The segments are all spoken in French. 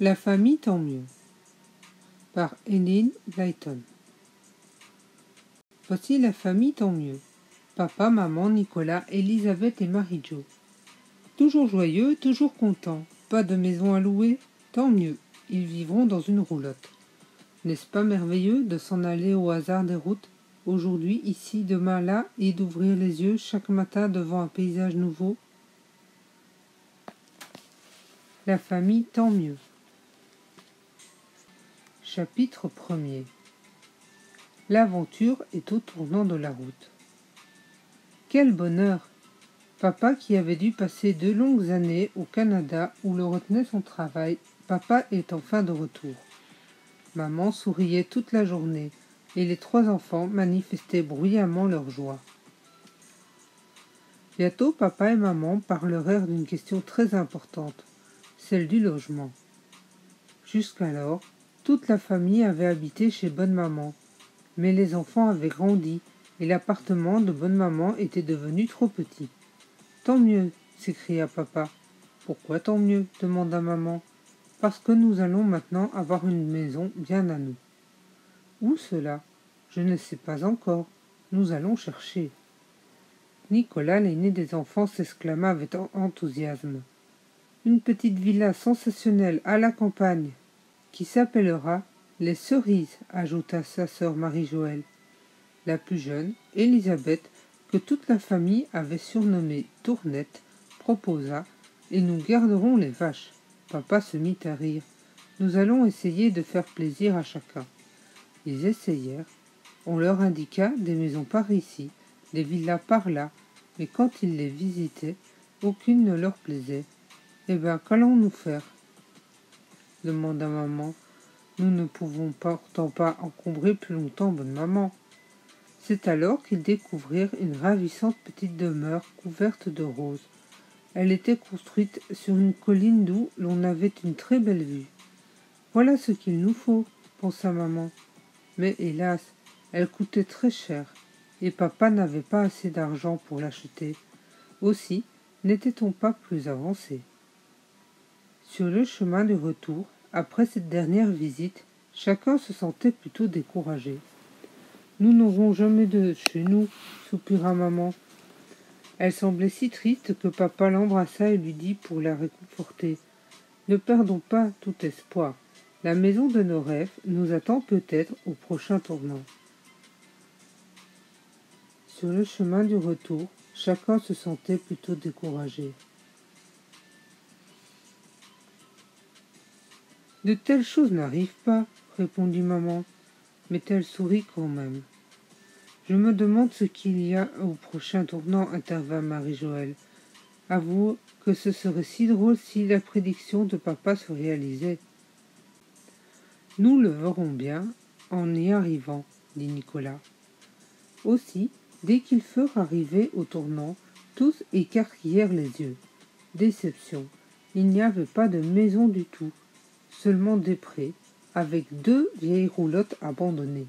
La famille tant mieux par Enid Blyton. Voici la famille tant mieux. Papa, maman, Nicolas, Elisabeth et Marie-Jo. Toujours joyeux, toujours contents. Pas de maison à louer, tant mieux. Ils vivront dans une roulotte. N'est-ce pas merveilleux de s'en aller au hasard des routes, aujourd'hui ici, demain là, et d'ouvrir les yeux chaque matin devant un paysage nouveau? La famille tant mieux. Chapitre 1er. L'aventure est au tournant de la route. Quel bonheur! Papa, qui avait dû passer 2 longues années au Canada où le retenait son travail, papa est enfin de retour. Maman souriait toute la journée et les 3 enfants manifestaient bruyamment leur joie. Bientôt, papa et maman parlèrent d'une question très importante, celle du logement. Jusqu'alors, toute la famille avait habité chez Bonne Maman, mais les enfants avaient grandi et l'appartement de Bonne Maman était devenu trop petit. « Tant mieux !» s'écria papa. « Pourquoi tant mieux ?» demanda maman. « Parce que nous allons maintenant avoir une maison bien à nous. »« Où cela ? Je ne sais pas encore. Nous allons chercher. » Nicolas, l'aîné des enfants, s'exclama avec enthousiasme. « Une petite villa sensationnelle à la campagne, qui s'appellera les Cerises, ajouta sa sœur Marie-Joëlle. La plus jeune, Elisabeth, que toute la famille avait surnommée Tournette, proposa « Et nous garderons les vaches ». Papa se mit à rire. « Nous allons essayer de faire plaisir à chacun. » Ils essayèrent. On leur indiqua des maisons par ici, des villas par là, mais quand ils les visitaient, aucune ne leur plaisait. « Eh bien, qu'allons-nous faire ?» demanda maman. « Nous ne pouvons pourtant pas encombrer plus longtemps bonne maman. » C'est alors qu'ils découvrirent une ravissante petite demeure couverte de roses. Elle était construite sur une colline d'où l'on avait une très belle vue. « Voilà ce qu'il nous faut, » pensa maman. Mais hélas, elle coûtait très cher, et papa n'avait pas assez d'argent pour l'acheter. Aussi, n'était-on pas plus avancé. Sur le chemin du retour, après cette dernière visite, chacun se sentait plutôt découragé. « Nous n'aurons jamais de chez nous, » soupira maman. Elle semblait si triste que papa l'embrassa et lui dit pour la réconforter « Ne perdons pas tout espoir. La maison de nos rêves nous attend peut-être au prochain tournant. » Sur le chemin du retour, chacun se sentait plutôt découragé. « De telles choses n'arrivent pas, » répondit maman, mais elle sourit quand même. « Je me demande ce qu'il y a au prochain tournant, » intervint Marie-Joëlle. « Avoue que ce serait si drôle si la prédiction de papa se réalisait. »« Nous le verrons bien en y arrivant, » dit Nicolas. Aussi, dès qu'ils furent arrivés au tournant, tous écarquillèrent les yeux. Déception, il n'y avait pas de maison du tout, seulement des prés, avec 2 vieilles roulottes abandonnées.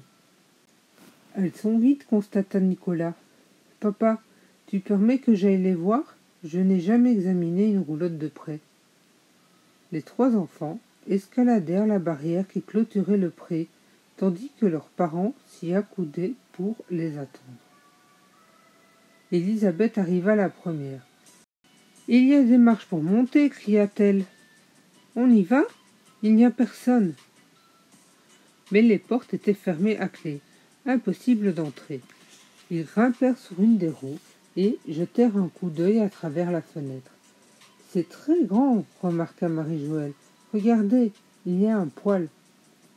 « Elles sont vides, » constata Nicolas. « Papa, tu permets que j'aille les voir ? Je n'ai jamais examiné une roulotte de près. » Les 3 enfants escaladèrent la barrière qui clôturait le pré, tandis que leurs parents s'y accoudaient pour les attendre. Elisabeth arriva la première. « Il y a des marches pour monter, » cria-t-elle. « On y va ? Il n'y a personne. » Mais les portes étaient fermées à clé. Impossible d'entrer. Ils grimpèrent sur une des roues et jetèrent un coup d'œil à travers la fenêtre. « C'est très grand, » remarqua Marie-Joëlle. « Regardez, il y a un poêle.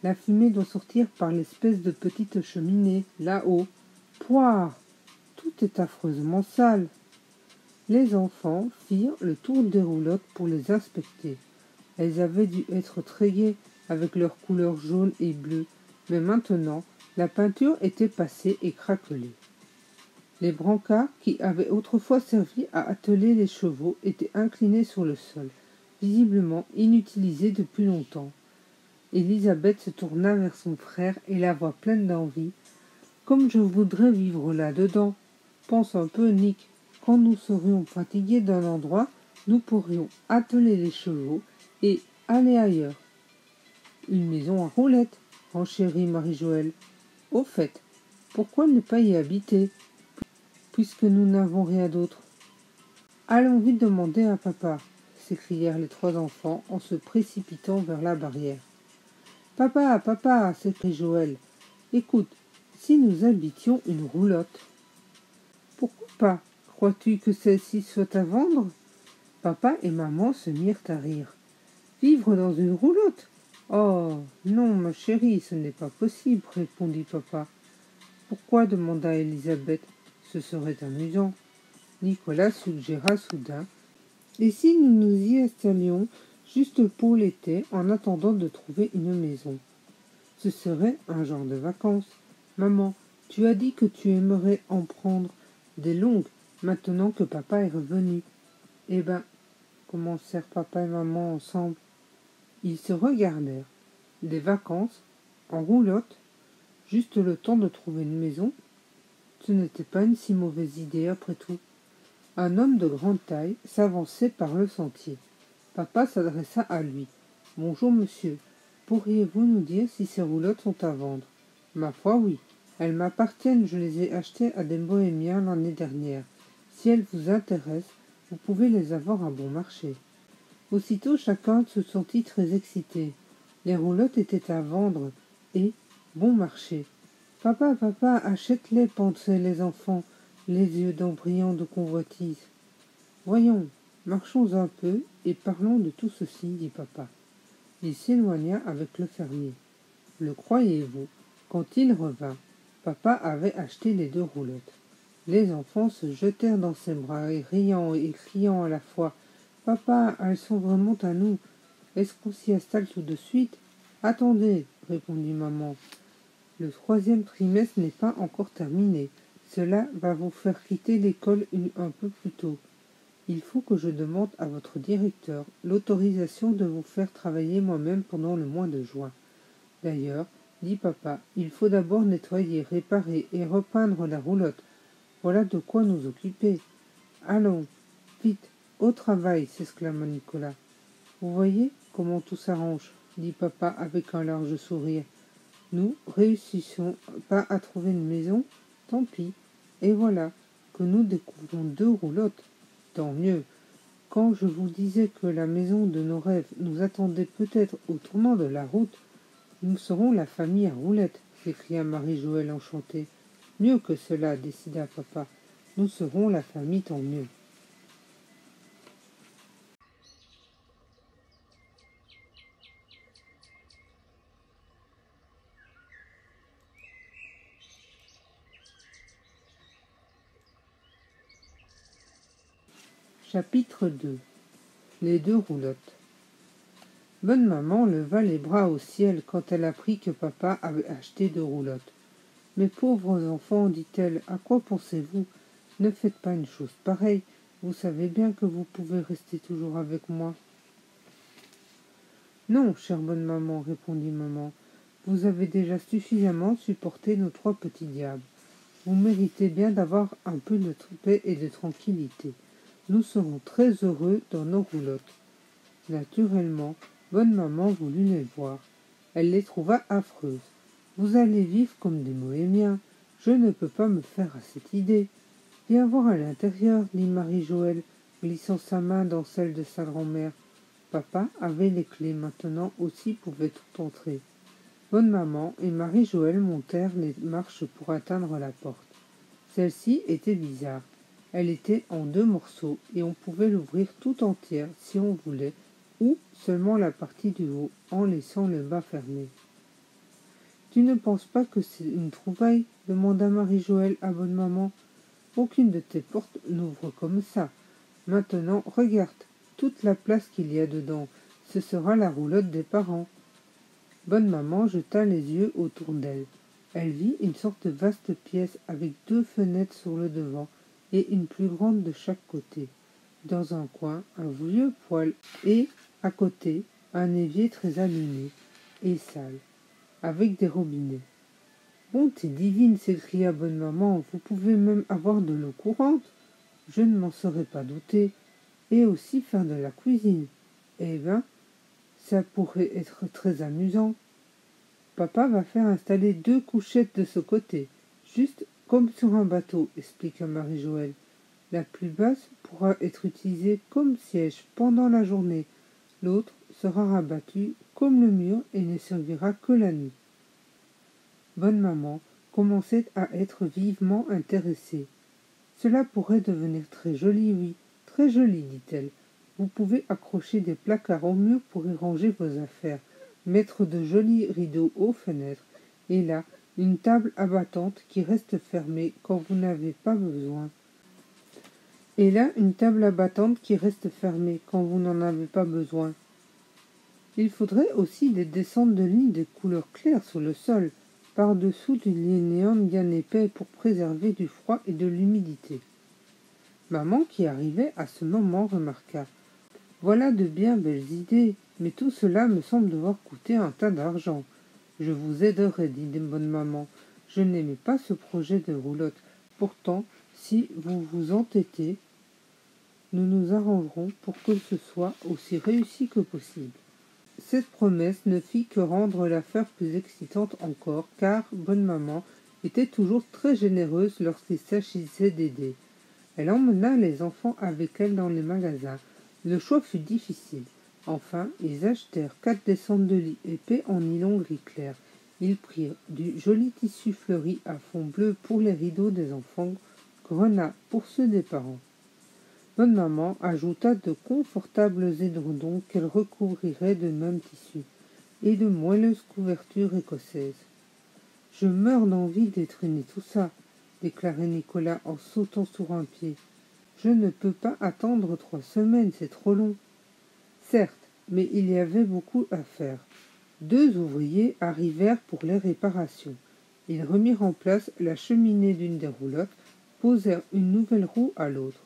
La fumée doit sortir par l'espèce de petite cheminée, là-haut. Pouah ! Tout est affreusement sale. » Les enfants firent le tour des roulottes pour les inspecter. Elles avaient dû être très gaies avec leurs couleurs jaunes et bleues, mais maintenant, la peinture était passée et craquelée. Les brancards, qui avaient autrefois servi à atteler les chevaux, étaient inclinés sur le sol, visiblement inutilisés depuis longtemps. Elisabeth se tourna vers son frère et la voix pleine d'envie. « Comme je voudrais vivre là-dedans. Pense un peu, Nick. Quand nous serions fatigués d'un endroit, nous pourrions atteler les chevaux et aller ailleurs. Une maison à roulettes, renchérit Marie-Joëlle. Au fait, pourquoi ne pas y habiter, puisque nous n'avons rien d'autre? Allons vite demander à papa, s'écrièrent les trois enfants en se précipitant vers la barrière. Papa, papa, s'écrie Joël, écoute, si nous habitions une roulotte? Pourquoi pas? Crois-tu que celle-ci soit à vendre? Papa et maman se mirent à rire. Vivre dans une roulotte? Oh, non, ma chérie, ce n'est pas possible, répondit papa. Pourquoi? Demanda Elisabeth. Ce serait amusant. Nicolas suggéra soudain. Et si nous nous y installions juste pour l'été en attendant de trouver une maison? Ce serait un genre de vacances. Maman, tu as dit que tu aimerais en prendre des longues maintenant que papa est revenu. Eh ben, commencèrent papa et maman ensemble. Ils se regardèrent. Des vacances, en roulotte, juste le temps de trouver une maison, ce n'était pas une si mauvaise idée après tout. Un homme de grande taille s'avançait par le sentier. Papa s'adressa à lui. « Bonjour, monsieur. Pourriez-vous nous dire si ces roulottes sont à vendre ?»« Ma foi, oui. Elles m'appartiennent, je les ai achetées à des bohémiens l'année dernière. Si elles vous intéressent, vous pouvez les avoir à bon marché. » Aussitôt, chacun se sentit très excité. Les roulottes étaient à vendre et bon marché. « Papa, papa, achète-les » pensaient les enfants, les yeux brillants de convoitise. « Voyons, marchons un peu et parlons de tout ceci, dit papa. Il s'éloigna avec le fermier. Le croyez-vous, quand il revint, papa avait acheté les deux roulottes. Les enfants se jetèrent dans ses bras, et riant et criant à la fois. « Papa, elles sont vraiment à nous. Est-ce qu'on s'y installe tout de suite ?»« Attendez, répondit maman. Le 3e trimestre n'est pas encore terminé. Cela va vous faire quitter l'école un peu plus tôt. Il faut que je demande à votre directeur l'autorisation de vous faire travailler moi-même pendant le mois de juin. D'ailleurs, dit papa, il faut d'abord nettoyer, réparer et repeindre la roulotte. Voilà de quoi nous occuper. Allons, vite, au travail, s'exclama Nicolas. Vous voyez comment tout s'arrange, dit papa avec un large sourire. Nous réussissons pas à trouver une maison, tant pis. Et voilà que nous découvrons 2 roulottes. Tant mieux. Quand je vous disais que la maison de nos rêves nous attendait peut-être au tournant de la route, nous serons la famille à roulettes, s'écria Marie-Joëlle enchantée. Mieux que cela, décida papa. Nous serons la famille, tant mieux. Chapitre 2. Les 2 roulottes. Bonne maman leva les bras au ciel quand elle apprit que papa avait acheté 2 roulottes. « Mes pauvres enfants, dit-elle, à quoi pensez-vous? Ne faites pas une chose pareille. Vous savez bien que vous pouvez rester toujours avec moi. »« Non, chère bonne maman, répondit maman. Vous avez déjà suffisamment supporté nos 3 petits diables. Vous méritez bien d'avoir un peu de paix et de tranquillité. Nous serons très heureux dans nos roulottes. » Naturellement, bonne maman voulut les voir. Elle les trouva affreuses. « Vous allez vivre comme des bohémiens. Je ne peux pas me faire à cette idée. Viens voir à l'intérieur, dit Marie-Joëlle, glissant sa main dans celle de sa grand-mère. Papa avait les clés, maintenant aussi pouvait tout entrer. Bonne maman et Marie-Joëlle montèrent les marches pour atteindre la porte. Celle-ci était bizarre. Elle était en 2 morceaux et on pouvait l'ouvrir tout entière si on voulait, ou seulement la partie du haut, en laissant le bas fermé. « Tu ne penses pas que c'est une trouvaille ?» demanda Marie-Joëlle à bonne maman. « Aucune de tes portes n'ouvre comme ça. Maintenant, regarde, toute la place qu'il y a dedans, ce sera la roulotte des parents. » Bonne maman jeta les yeux autour d'elle. Elle vit une sorte de vaste pièce avec 2 fenêtres sur le devant et une plus grande de chaque côté. Dans un coin, un vieux poêle et, à côté, un évier très allumé et sale, avec des robinets. « Bonté divine !» s'écria bonne maman, « vous pouvez même avoir de l'eau courante. Je ne m'en serais pas douté. Et aussi faire de la cuisine. Eh bien, Ça pourrait être très amusant. Papa va faire installer 2 couchettes de ce côté, juste comme sur un bateau, expliqua Marie-Joëlle. La plus basse pourra être utilisée comme siège pendant la journée. L'autre sera rabattue comme le mur et ne servira que la nuit. Bonne maman commençait à être vivement intéressée. Cela pourrait devenir très joli, oui, très joli, dit-elle. Vous pouvez accrocher des placards au mur pour y ranger vos affaires, mettre de jolis rideaux aux fenêtres, et là, une table abattante qui reste fermée quand vous n'avez pas besoin. Et là, une table abattante qui reste fermée quand vous n'en avez pas besoin. Il faudrait aussi des descentes de lignes de couleur claire sur le sol, par-dessous du linéum bien épais pour préserver du froid et de l'humidité. Maman, qui arrivait à ce moment, remarqua: « Voilà de bien belles idées, mais tout cela me semble devoir coûter un tas d'argent. Je vous aiderai, dit bonne maman. Je n'aimais pas ce projet de roulotte. Pourtant, si vous vous entêtez, nous nous arrangerons pour que ce soit aussi réussi que possible. » Cette promesse ne fit que rendre l'affaire plus excitante encore, car bonne maman était toujours très généreuse lorsqu'il s'agissait d'aider. Elle emmena les enfants avec elle dans les magasins. Le choix fut difficile. Enfin, ils achetèrent 4 descentes de lit épais en nylon gris clair. Ils prirent du joli tissu fleuri à fond bleu pour les rideaux des enfants, grenat pour ceux des parents. Bonne maman ajouta de confortables édredons qu'elle recouvrirait de même tissu, et de moelleuses couvertures écossaises. « Je meurs d'envie d'étriner tout ça, » déclarait Nicolas en sautant sur un pied. « Je ne peux pas attendre 3 semaines, c'est trop long. » Certes, mais il y avait beaucoup à faire. 2 ouvriers arrivèrent pour les réparations. Ils remirent en place la cheminée d'une des roulottes, posèrent une nouvelle roue à l'autre.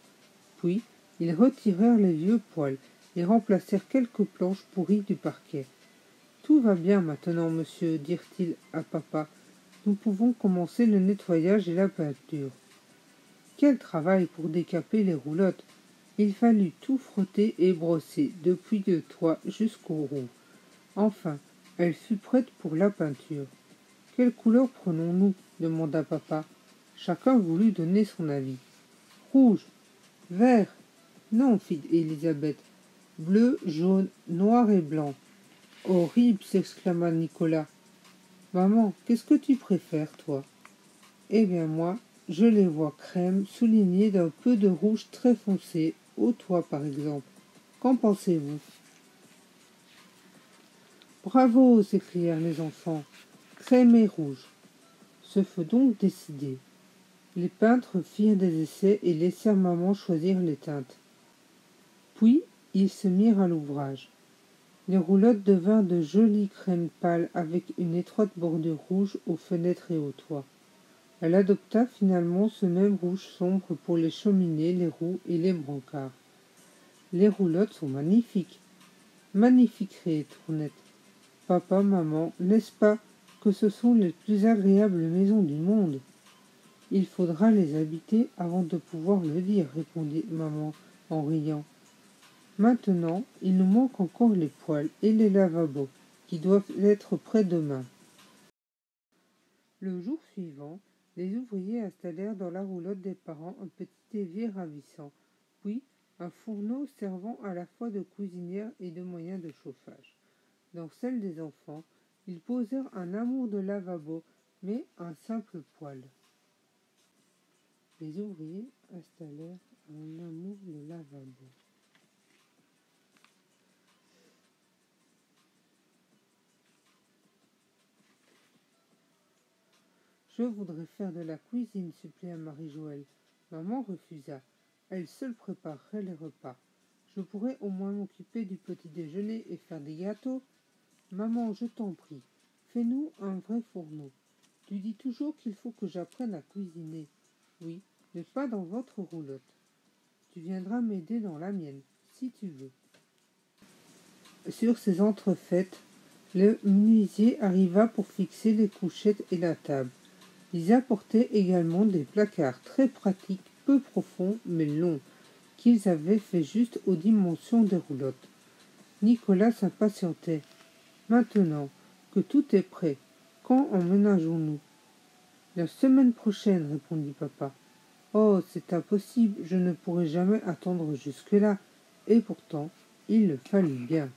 Puis, ils retirèrent les vieux poêles et remplacèrent quelques planches pourries du parquet. « Tout va bien maintenant, monsieur, dirent-ils à papa. Nous pouvons commencer le nettoyage et la peinture. » Quel travail pour décaper les roulottes! Il fallut tout frotter et brosser, depuis le toit jusqu'aux roues. Enfin, elle fut prête pour la peinture. « Quelle couleur prenons-nous » demanda papa. Chacun voulut donner son avis. « Rouge, vert. »« Non, fit Élisabeth. Bleu, jaune, noir et blanc. »« Horrible !» s'exclama Nicolas. « Maman, qu'est-ce que tu préfères, toi ?»« Eh bien, moi, je les vois crème, soulignés d'un peu de rouge très foncé, au toit par exemple. Qu'en pensez-vous ?» « Bravo !» s'écrièrent les enfants. « Crème et rouge. » Ce fut donc décidé. Les peintres firent des essais et laissèrent maman choisir les teintes. Puis, ils se mirent à l'ouvrage. Les roulottes devinrent de jolies crèmes pâles avec une étroite bordure rouge aux fenêtres et au toit. Elle adopta finalement ce même rouge sombre pour les cheminées, les roues et les brancards. « Les roulottes sont magnifiques. »« Magnifiques » riait Tournette. « Papa, maman, n'est-ce pas que ce sont les plus agréables maisons du monde ?»« Il faudra les habiter avant de pouvoir le dire, » répondit maman en riant. « Maintenant, il nous manque encore les poêles et les lavabos, qui doivent être prêts demain. » Le jour suivant, les ouvriers installèrent dans la roulotte des parents un petit évier ravissant, puis un fourneau servant à la fois de cuisinière et de moyen de chauffage. Dans celle des enfants, ils posèrent un amour de lavabo, mais un simple poêle. Les ouvriers installèrent un amour de lavabo. « Je voudrais faire de la cuisine, supplia Marie-Joëlle. Maman refusa. Elle seule préparerait les repas. Je pourrais au moins m'occuper du petit déjeuner et faire des gâteaux. Maman, je t'en prie, fais-nous un vrai fourneau. Tu dis toujours qu'il faut que j'apprenne à cuisiner. Oui, mais pas dans votre roulotte. Tu viendras m'aider dans la mienne, si tu veux. » Sur ces entrefaites, le menuisier arriva pour fixer les couchettes et la table. Ils apportaient également des placards très pratiques, peu profonds mais longs, qu'ils avaient fait juste aux dimensions des roulottes. Nicolas s'impatientait. Maintenant que tout est prêt, quand emménageons-nous? La semaine prochaine, répondit papa. Oh, c'est impossible, je ne pourrai jamais attendre jusque-là. Et pourtant, il le fallut bien.